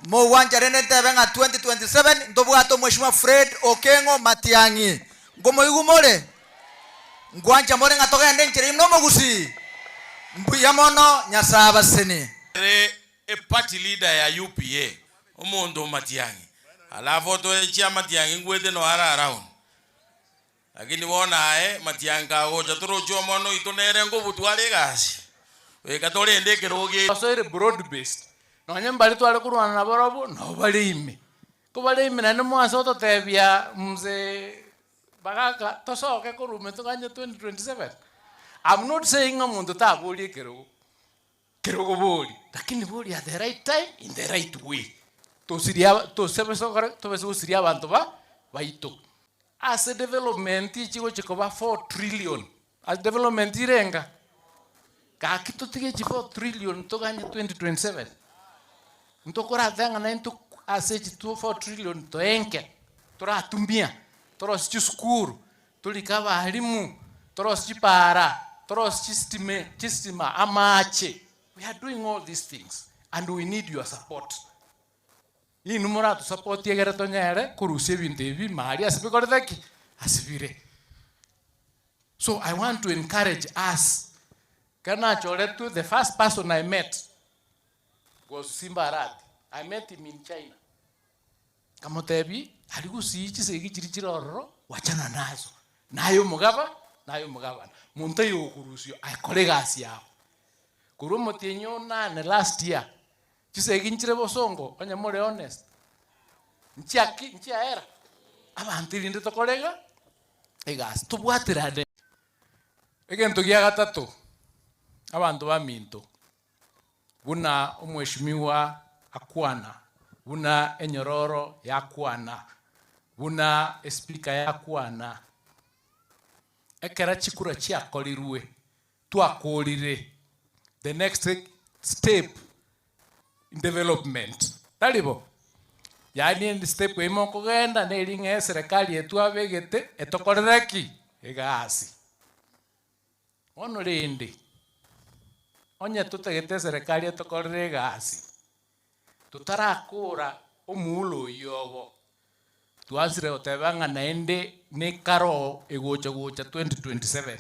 Mo wanja rene tebenga 2027 ndobwato Mheshimiwa Fred Okengo Matiang'I. Ngomo igumore. Ngwanja more ngatogende nchiri mno mogusi. Mbuya mono nyasaba seni. A party leader ya UPA. Omondo Matiang'I. Alafu to chia Matiang'I ngwete no ara around. Lakini wona Matiang'I goja toro choma no itonere ngobutwale gasi. Weka tole ndeke roge. So it broad based. No nyambali twale kurwana na borobo no balimi. Ko balimi na nemo asoto tebia mze bagaka tosoke kurume tukanye 2027. I'm not saying amuntu tabuli kerogo boli. Lakini boli at the right time in the right way. To siria abantu baito. As a development ichigo chikoba 4 trillion. As development irenga. Kakito tige 4 trillion tokanye 2027. Ntokora thanga na into asechi 4 trillion to enke. Tora tumbia. Toros chi skuru. Tulikava halimu. Toros chi para. Toros chi stima amache. We are doing all these things and we need your support. Hii numura to support yegere to nyere kurusie bintevi mali asipikore thaki asivire. So I want to encourage us. Kana choletu, the first person I met was Simba Arati. I met him in China. Kamotebi aligusi Kcse gichirichiroro wachana nazo. Nayo mugaba. Munte yo kurusio ay kolegasi yao. Kurumo tienyo na last year. Kcse ginchire bosongo onye more honest. Nchia era. Abantu linde to kolega. Egas tubwatirade. Egento gia gatatu. Abantu baminto. Buna umweshimiwa akwana. Buna enyororo ya akwana. Buna speaker ya akwana. Ekera chikura chia kolirue. Tuakolire. The next step in development. Talibo. Yani step wemo kugenda nelinge serikali yetu abegete etokorereki egasi. Ono lindi. Onye tutegete serikali etokorere egasi. Tutarakura omulo yobo. Tuasire otebanga naende ne karo egocha 2027.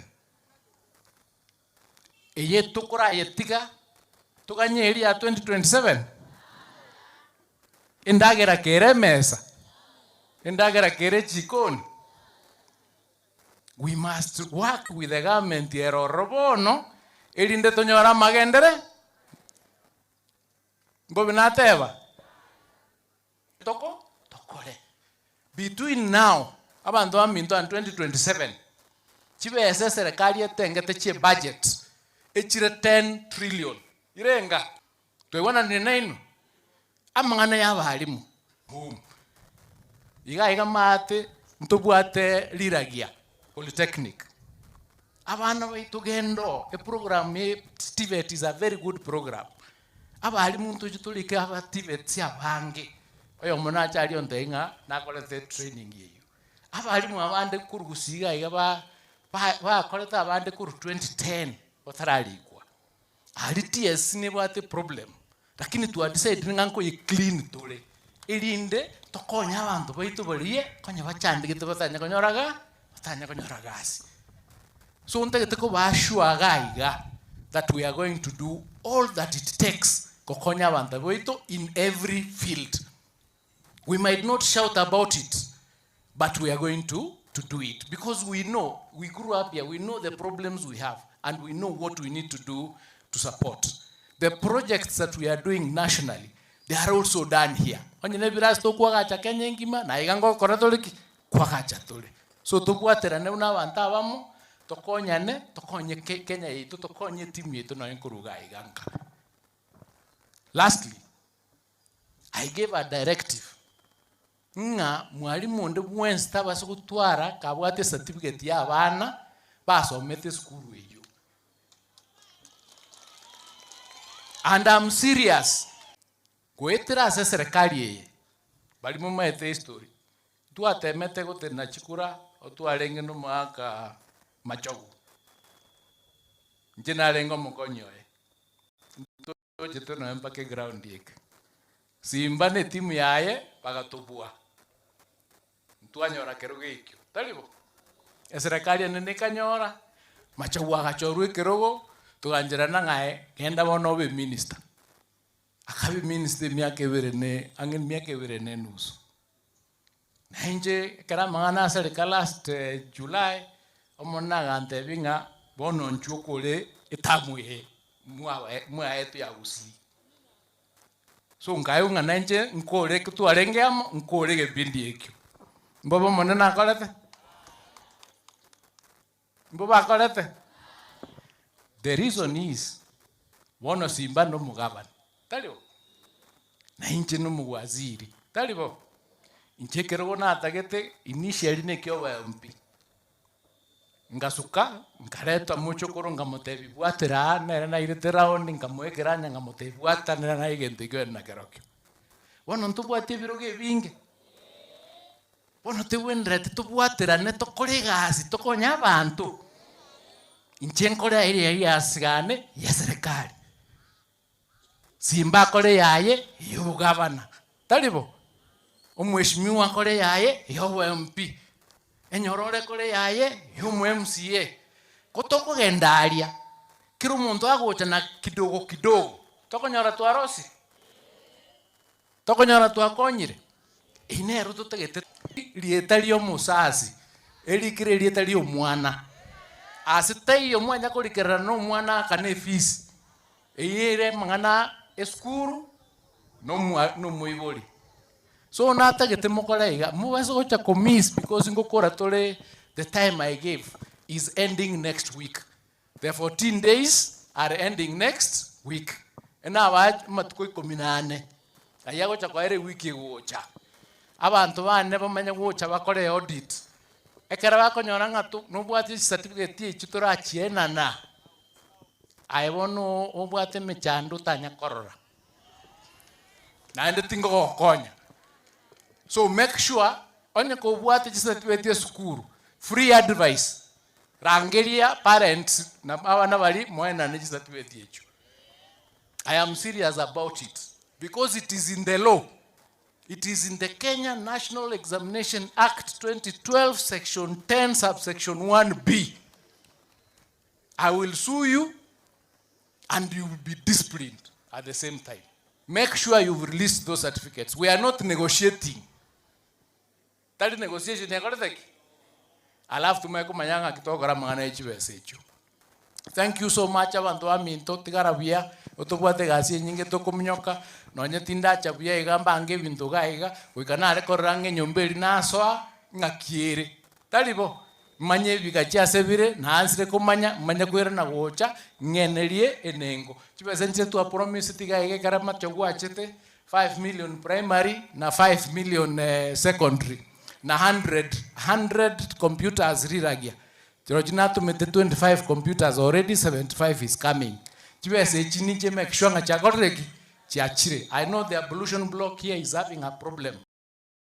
Eye tukura yetiga tukanyeri ya 2027. Indagera kere mesa. Indagera kere chikoni. We must work with the government ero robono elinde tonyora magendere. Ngobinateba. Tokole. Between now abantu aminto and 2027. Chibe serikali etengete chi budget. Echire 10 trillion. Irenga. Twewana ninaino. Amangana y'abalimu. Iga mate ntobwate liragia polytechnic. Abana baitugendo a program TVET is a very good program. Abalimu ntujitulike aba TVET sia bange. Oyo mona chali ondenga na kolete training yeyo. Abalimu abande kurugusiga iga ba koleta abande kuru 2010 otaralikwa. Arati ni bwate problem. Lakini tu decide nganko ye clean tole. Elinde tokonya abantu baitu baliye konya bachande gitu batanya konyoragasi. So untegete ko bashua gaiga that we are going to do all that it takes kokonya abantu baitu in every field. We might not shout about it, but we are going to do it because we know, we grew up here, we know the problems we have and we know what we need to do to support. The projects that we are doing nationally, they are also done here. Onye nebiras to kwagacha Kenya ngima na igango koratoliki kwagacha tole. So tubwatera ne una banta abamo tokonyane tokonye Kenya yitu tokonye timu yitu no enkuruga iganga. Lastly, I gave a directive. Nga mwalimu nde mwensta basukutwara kabwate certificate ya abana basomete skulu eyo. And I'm serious. Kuetera se serikali yeye. Bali mama ete history. Tu atemete gote na chikura o tu alenge no maka machogu. Njena lengo mokonyo e. Tu jito no empake ground yeke. Simba ne timu yaye bagatubua ntwanyora kerogo ikyo talibo eserikali nene kanyora machawa gachorwe kerogo tuganjirana ngae kenda bono be minister akabe minister miaka ebere ne angin miaka ebere ne nusu nanje kera mangana serikali last July omona gante binga bono nchukule itamuye mwa etu ya usi so ngayunga nanje nkole kutwarenge am nkole gebindi ekyo mbobo monena akolete mbobo akolete. The reason is wono Simba no mugabana talibo na inche no muwaziri talibo inche kerogo na atagete initially ne kyoba MP ngasuka nkareta mucho koro ngamotebi bwatera na irete round ngamwekeranya ngamotebi bwatana na igente kyo na kerokyo wono ntubwate biroge binge wono tewendrete tubwatera ne tokore gasi tokonya abantu inche nkore iri yasigane ya serikali Simba kore yaye yugabana talibo omweshimiwa kore yaye yo MP enyorore kore yaye yumu MCA kotoko gendaria kiro muntu agocha na kidogo kidogo tokonyora twarosi tokonyora twakonyire inero tutegete lietalio musasi elikire lietalio mwana asitai yo mwanya kulikera no mwana kana fees eyire mangana eskuru no muibori so natagete mokoleiga mubaso gocha komis because ngokora tole the time I gave is ending next week. The 14 days are ending next week. Ena ba matuko 18 aya gocha kwa ere wiki gocha abantu bane bamanya gocha bakore audit ekera bakonyora ngatu no bwati certificate echitora chiena na aibono obwate mechandu tanya korora na ende tingo konya. So make sure onye ko bwate certificate school free advice rangelia parents na abana bali moena ne certificate echo. I am serious about it because it is in the law. It is in the Kenya National Examination Act 2012 section 10 subsection 1B. I will sue you and you will be disciplined at the same time. Make sure you release those certificates. We are not negotiating. That is negotiation. Alafu tumeko manyanga kitokora mangana HBS echo. Thank you so much abantu aminto tigarabia otobwate gasi nyinge tokomnyoka nonye tinda chabia igamba nge bintu gaiga wikanare korange nyomberi nasoa ngakiere talibo manye bigacha sebire na ansire komanya manya kwera na gocha ngenerie enengo chibese nche tu promise tigaige karama chogwa chete 5 million primary na 5 million secondary na 100 computers riragia Jorojina tumete 25 computers already 75 is coming. Chibese chini che make sure nga chakoreki chiachire. I know the ablution block here is having a problem.